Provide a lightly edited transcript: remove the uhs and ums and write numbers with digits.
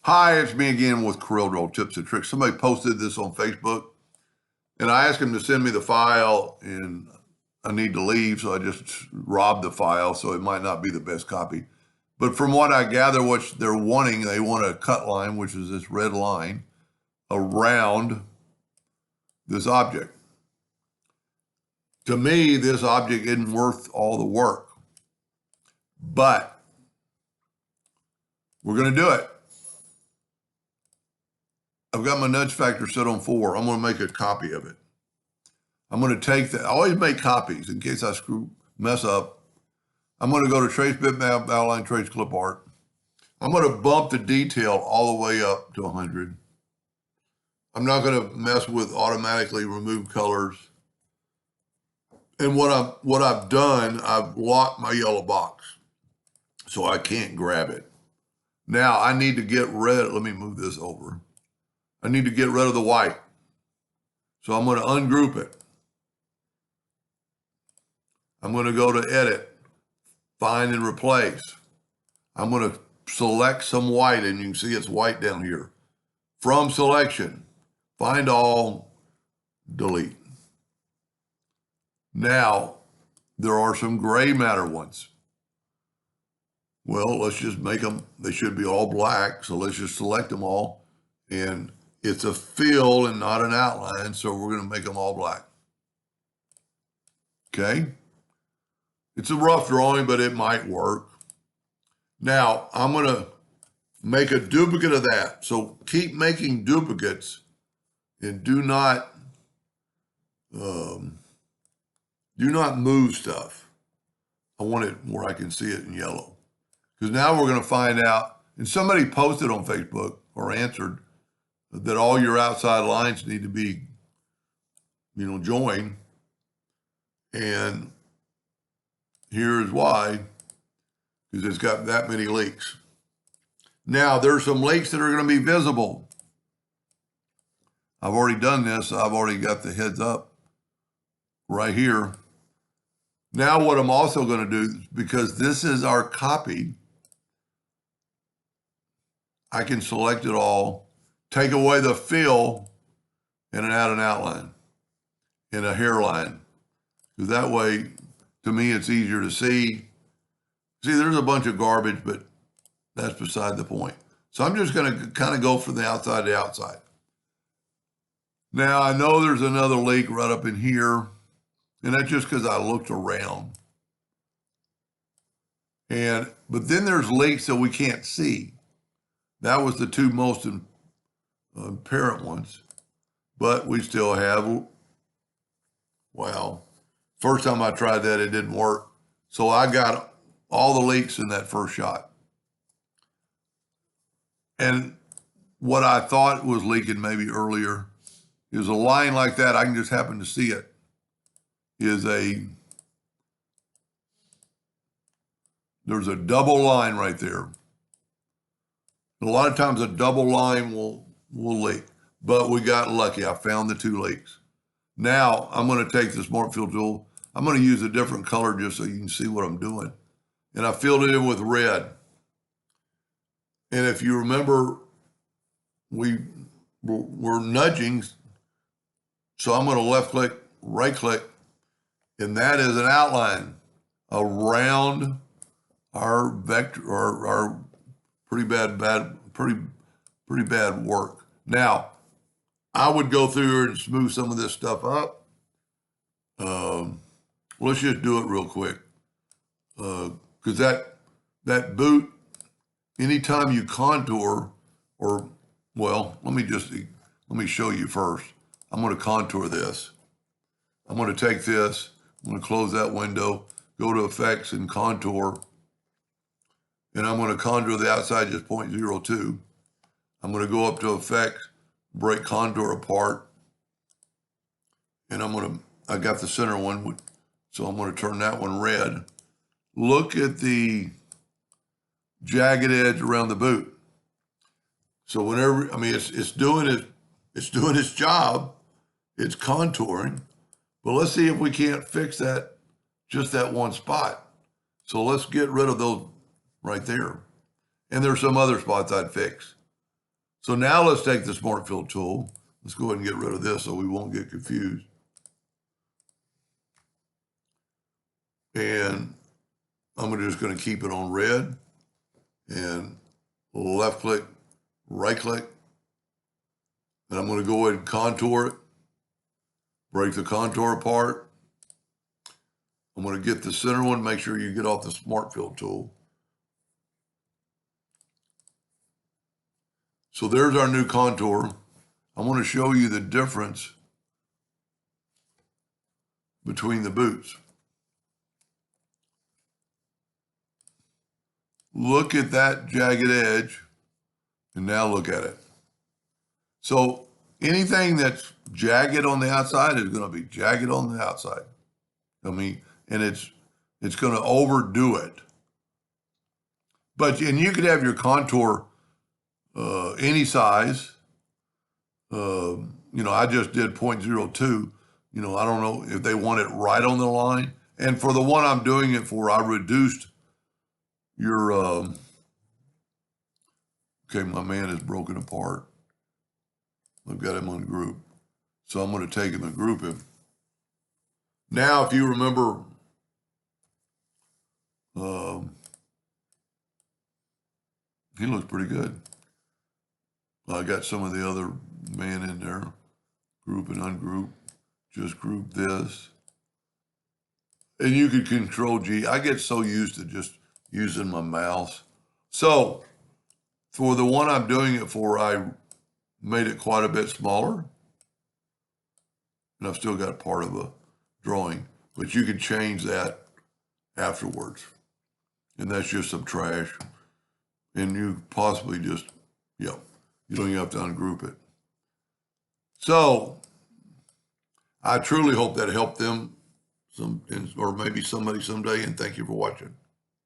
Hi, it's me again with Corel Draw Tips and Tricks. Somebody posted this on Facebook, and I asked him to send me the file, and I need to leave, so I just robbed the file, so it might not be the best copy. But from what I gather, what they're wanting, they want a cut line, which is this red line, around this object. To me, this object isn't worth all the work, but we're going to do it. I've got my nudge factor set on 4. I'm going to make a copy of it. I'm going to take that. I always make copies in case I mess up. I'm going to go to Trace Bitmap, Outline, Trace Clip Art. I'm going to bump the detail all the way up to 100. I'm not going to mess with automatically remove colors. And what I've done, I've locked my yellow box so I can't grab it. Now I need to get rid. Let me move this over. I need to get rid of the white. So I'm going to ungroup it. I'm going to go to Edit, Find and Replace. I'm going to select some white, and you can see it's white down here. From Selection, Find All, Delete. Now, there are some gray matter ones. Well, let's just make them, they should be all black, so let's just select them all. And it's a fill and not an outline, so we're going to make them all black. Okay? It's a rough drawing, but it might work. Now, I'm going to make a duplicate of that. So keep making duplicates and do not move stuff. I want it where I can see it in yellow. Because now we're going to find out, and somebody posted on Facebook or answered that all your outside lines need to be, joined. And here's why, because it's got that many leaks. Now, there's some leaks that are going to be visible. I've already done this. I've already got the heads up right here. Now, what I'm also going to do, because this is our copy, I can select it all, take away the fill, and add an outline and a hairline. Because that way, to me, it's easier to see. See, there's a bunch of garbage, but that's beside the point. So I'm just going to kind of go from the outside to outside. Now, I know there's another leak right up in here, and that's just because I looked around. But then there's leaks that we can't see. That was the two most apparent ones. But we still have, well, first time I tried that, it didn't work. So I got all the leaks in that first shot. And what I thought was leaking maybe earlier is a line like that, I can just happen to see it, there's a double line right there. A lot of times a double line will leak, but we got lucky. I found the two leaks. Now I'm going to take the Smart Fill tool. I'm going to use a different color just so you can see what I'm doing. And I filled it in with red. And if you remember, we're nudging. So I'm going to left click, right click, and that is an outline around our vector or our pretty bad work. Now, I would go through here and smooth some of this stuff up. Let's just do it real quick. Because that boot, anytime you contour, or, well, let me show you first. I'm going to contour this. I'm going to take this, I'm going to close that window, go to Effects and Contour, and I'm going to contour the outside just 0.02. I'm going to go up to Effect, break contour apart, and I got the center one, so I'm going to turn that one red. Look at the jagged edge around the boot. So whenever, it's doing its job, it's contouring, but let's see if we can't fix that, just that one spot. So let's get rid of those right there. And there's some other spots I'd fix. So now let's take the Smart Fill tool. Let's go ahead and get rid of this so we won't get confused. And I'm just going to keep it on red and left click, right click. And I'm going to go ahead and contour it, break the contour apart. I'm going to get the center one, make sure you get off the Smart Fill tool. So there's our new contour. I want to show you the difference between the boots. Look at that jagged edge, and now look at it. So anything that's jagged on the outside is going to be jagged on the outside. I mean, and it's going to overdo it. And you could have your contour any size. I just did 0.02. I don't know if they want it right on the line. And for the one I'm doing it for, I reduced your, okay, my man is broken apart. I've got him on group. So I'm going to take him and group him. Now, if you remember, he looks pretty good. I got some of the other man in there. Group and ungroup. Just group this. And you could Control G. I get so used to just using my mouse. So for the one I'm doing it for, I made it quite a bit smaller. And I've still got part of a drawing, but you can change that afterwards. And that's just some trash. And you possibly just, you don't even have to ungroup it. So I truly hope that helped them or maybe somebody someday, and thank you for watching.